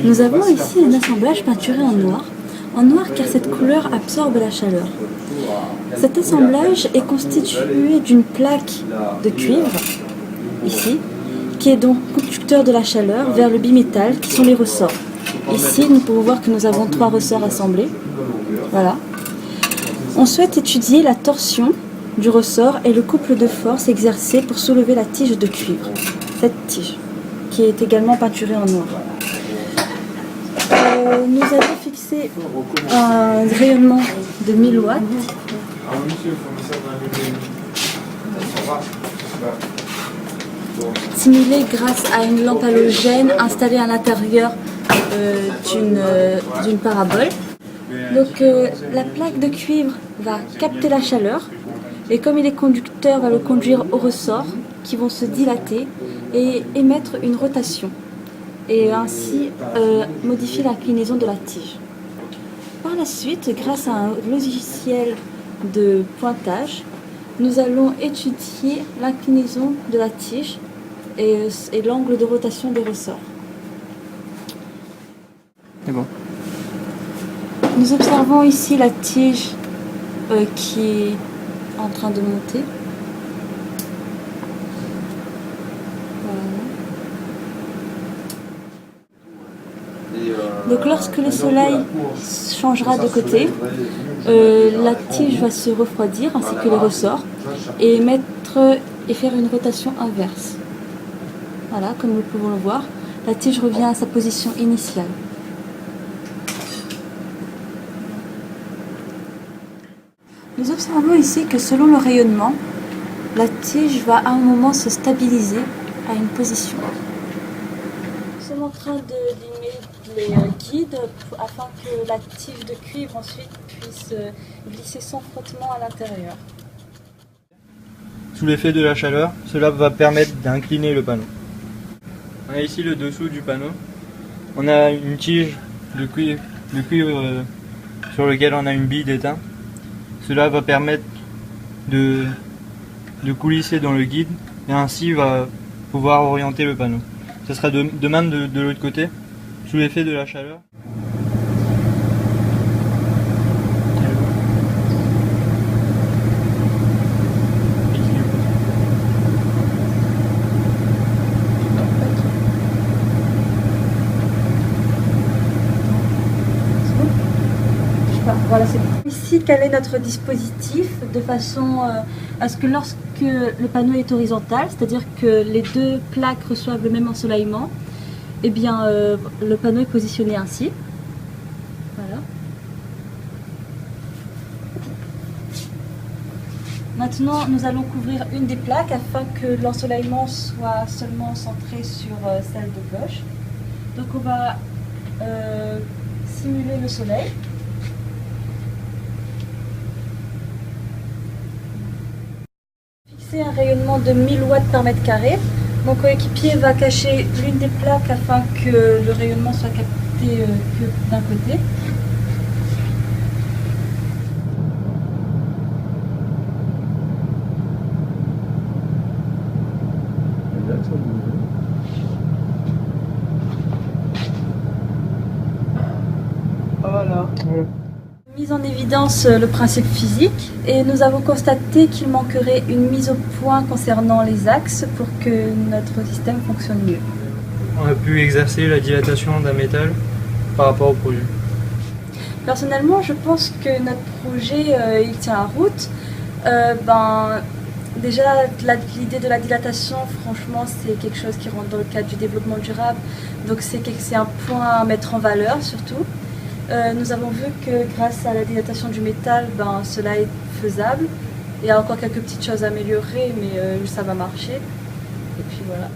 Nous avons ici un assemblage peinturé en noir car cette couleur absorbe la chaleur. Cet assemblage est constitué d'une plaque de cuivre, ici, qui est donc conducteur de la chaleur vers le bimétal qui sont les ressorts. Ici, nous pouvons voir que nous avons 3 ressorts assemblés. Voilà. On souhaite étudier la torsion du ressort et le couple de force exercé pour soulever la tige de cuivre. Cette tige, qui est également peinturée en noir. Nous avons fixé un rayonnement de 1000 watts. Simulé grâce à une lampe halogène installée à l'intérieur d'une parabole. Donc la plaque de cuivre va capter la chaleur et comme il est conducteur, va le conduire aux ressorts qui vont se dilater et émettre une rotation et ainsi modifier l'inclinaison de la tige. Par la suite, grâce à un logiciel de pointage, nous allons étudier l'inclinaison de la tige et l'angle de rotation des ressorts. C'est bon. Nous observons ici la tige qui est en train de monter. Donc lorsque le soleil changera de côté, la tige va se refroidir ainsi que les ressorts et faire une rotation inverse. Voilà, comme nous pouvons le voir, la tige revient à sa position initiale. Nous observons ici que selon le rayonnement, la tige va à un moment se stabiliser à une position. Nous sommes en train d'allumer les guides afin que la tige de cuivre ensuite puisse glisser sans frottement à l'intérieur. Sous l'effet de la chaleur, cela va permettre d'incliner le panneau. On a ici le dessous du panneau. On a une tige de cuivre sur lequel on a une bille d'étain. Cela va permettre de coulisser dans le guide et ainsi va pouvoir orienter le panneau. Ce sera de même de l'autre côté, sous l'effet de la chaleur. Voilà, ici, quel est notre dispositif de façon à ce que lorsque le panneau est horizontal, c'est-à-dire que les 2 plaques reçoivent le même ensoleillement, eh bien, le panneau est positionné ainsi. Voilà. Maintenant, nous allons couvrir une des plaques afin que l'ensoleillement soit seulement centré sur celle de gauche. Donc on va simuler le soleil. Fixer un rayonnement de 1000 watts par mètre carré. Mon coéquipier va cacher l'une des plaques afin que le rayonnement soit capté que d'un côté. Voilà. Mise en évidence le principe physique et nous avons constaté qu'il manquerait une mise au point concernant les axes pour que notre système fonctionne mieux. On a pu exercer la dilatation d'un métal par rapport au projet. Personnellement, je pense que notre projet il tient la route. Déjà, l'idée de la dilatation, franchement, c'est quelque chose qui rentre dans le cadre du développement durable. Donc c'est un point à mettre en valeur surtout. Nous avons vu que grâce à la dilatation du métal, cela est faisable. Il y a encore quelques petites choses à améliorer, mais ça va marcher. Et puis voilà.